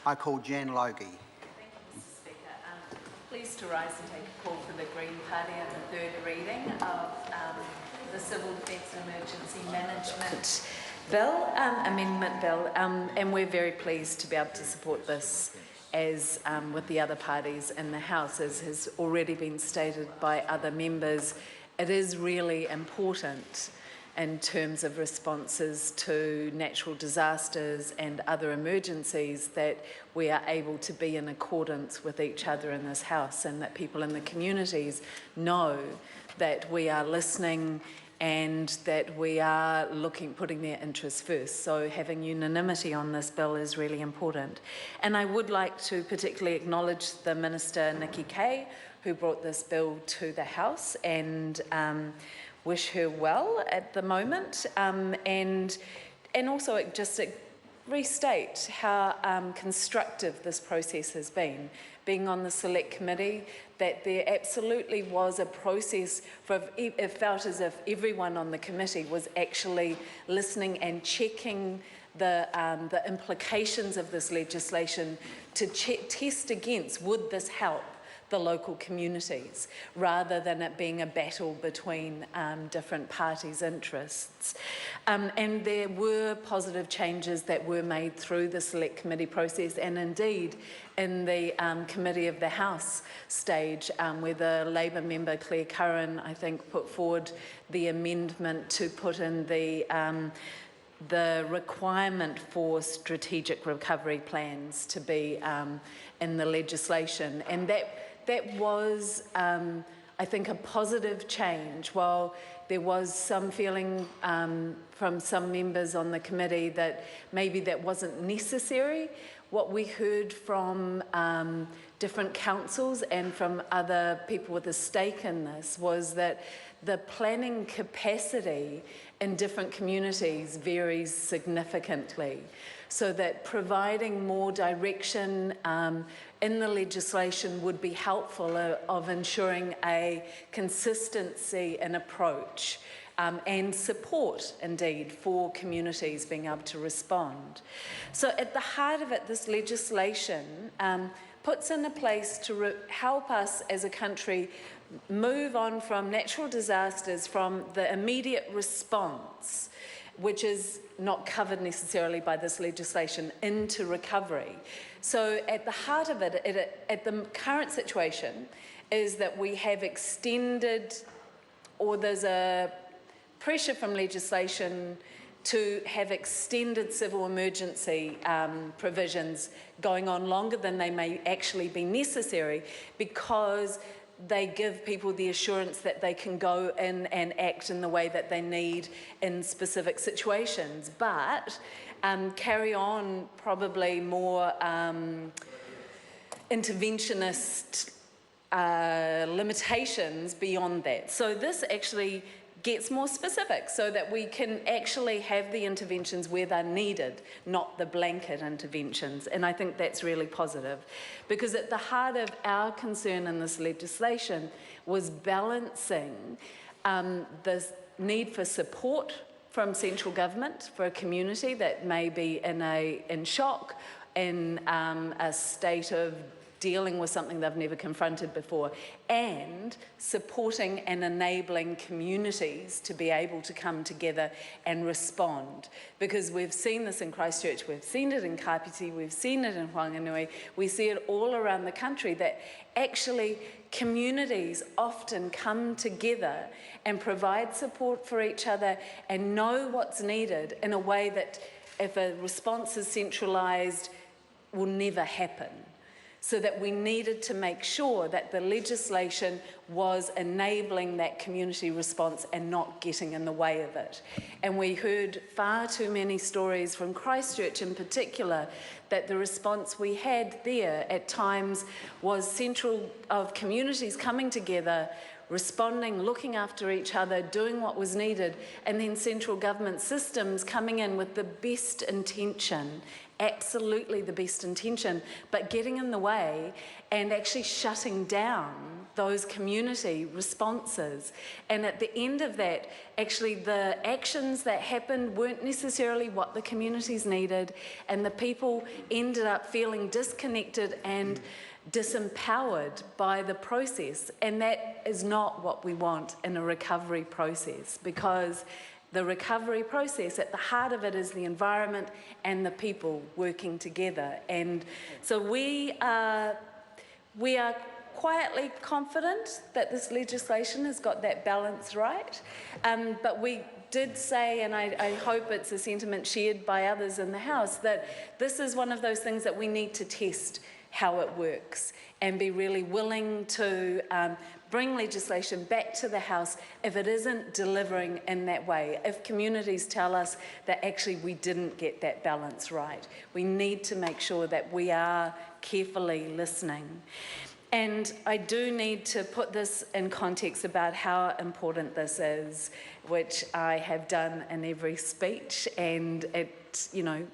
I call Jan Logie. Thank you, Mr. Speaker. Pleased to rise and take a call for the Green Party on the third reading of the Civil Defence and Emergency Management Bill, Amendment Bill, and we're very pleased to be able to support this as with the other parties in the House. As has already been stated by other members, it is really important in terms of responses to natural disasters and other emergencies that we are able to be in accordance with each other in this House, and that people in the communities know that we are listening and that we are putting their interests first. So having unanimity on this bill is really important. And I would like to particularly acknowledge the Minister, Nikki Kay, who brought this bill to the House, and wish her well at the moment, and also just restate how constructive this process has been. Being on the Select Committee, that there absolutely was a process it felt as if everyone on the committee was actually listening and checking the implications of this legislation to test against, would this help the local communities, rather than it being a battle between different parties' interests. And there were positive changes that were made through the Select Committee process, and indeed in the Committee of the House stage, where the Labour member Claire Curran, I think, put forward the amendment to put in the requirement for strategic recovery plans to be in the legislation. And that was, I think, a positive change. While there was some feeling from some members on the committee that maybe that wasn't necessary, what we heard from different councils and from other people with a stake in this was that the planning capacity in different communities varies significantly, so that providing more direction in the legislation would be helpful of ensuring a consistency in approach and support, indeed, for communities being able to respond. So at the heart of it, this legislation puts in a place to help us as a country move on from natural disasters, from the immediate response, which is not covered necessarily by this legislation, into recovery. So at the heart of it, at the current situation, is that we have extended, or there's a pressure from legislation to have extended civil emergency provisions going on longer than they may actually be necessary, because they give people the assurance that they can go in and act in the way that they need in specific situations, but carry on probably more interventionist limitations beyond that. So this actually gets more specific, so that we can actually have the interventions where they're needed, not the blanket interventions. And I think that's really positive, because at the heart of our concern in this legislation was balancing the need for support from central government for a community that may be in shock, in a state of dealing with something they've never confronted before, and supporting and enabling communities to be able to come together and respond. Because we've seen this in Christchurch, we've seen it in Kapiti, we've seen it in Whanganui, we see it all around the country, that actually communities often come together and provide support for each other and know what's needed in a way that, if a response is centralised, will never happen. So that we needed to make sure that the legislation was enabling that community response and not getting in the way of it. And we heard far too many stories from Christchurch in particular, that the response we had there at times was central of communities coming together, responding, looking after each other, doing what was needed, and then central government systems coming in with the best intention absolutely the best intention, but getting in the way and actually shutting down those community responses. And at the end of that, actually the actions that happened weren't necessarily what the communities needed, and the people ended up feeling disconnected and disempowered by the process. And that is not what we want in a recovery process, because the recovery process, at the heart of it, is the environment and the people working together. And so we are quietly confident that this legislation has got that balance right. But we did say, and I hope it's a sentiment shared by others in the House, that this is one of those things that we need to test how it works and be really willing to bring legislation back to the House if it isn't delivering in that way. If communities tell us that actually we didn't get that balance right, we need to make sure that we are carefully listening. And I do need to put this in context about how important this is, which I have done in every speech. And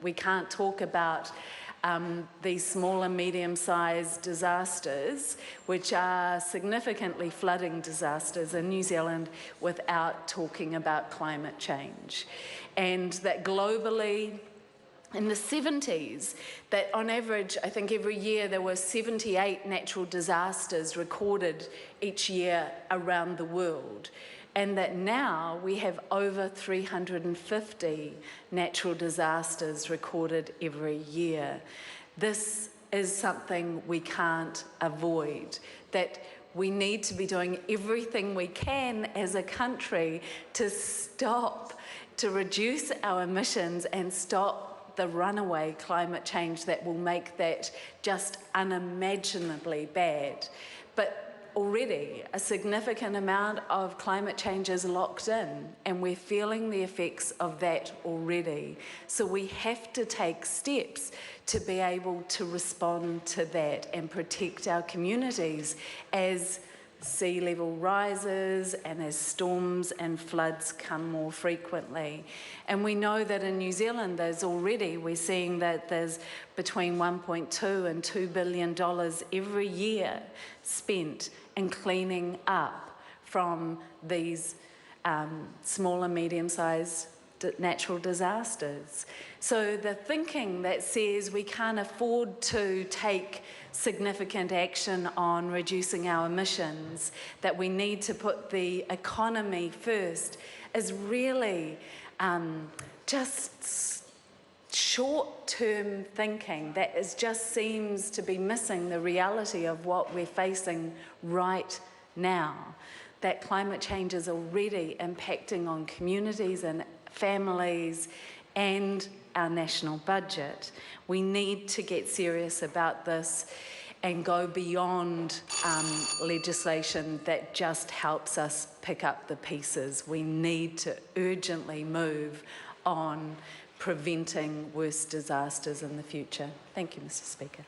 we can't talk about these small and medium-sized disasters, which are significantly flooding disasters in New Zealand, without talking about climate change. And that globally, in the 70s, that on average, I think every year there were 78 natural disasters recorded each year around the world. And that now we have over 350 natural disasters recorded every year. This is something we can't avoid, that we need to be doing everything we can as a country to reduce our emissions and stop the runaway climate change that will make that just unimaginably bad. But already a significant amount of climate change is locked in, and we're feeling the effects of that already. So we have to take steps to be able to respond to that and protect our communities as sea level rises and as storms and floods come more frequently. And we know that in New Zealand we're seeing that there's between $1.2 and $2 billion every year spent in cleaning up from these small and medium-sized natural disasters. So the thinking that says we can't afford to take significant action on reducing our emissions, that we need to put the economy first, is really just short-term thinking that just seems to be missing the reality of what we're facing right now. That climate change is already impacting on communities and families and our national budget. We need to get serious about this and go beyond legislation that just helps us pick up the pieces. We need to urgently move on preventing worse disasters in the future. Thank you, Mr. Speaker.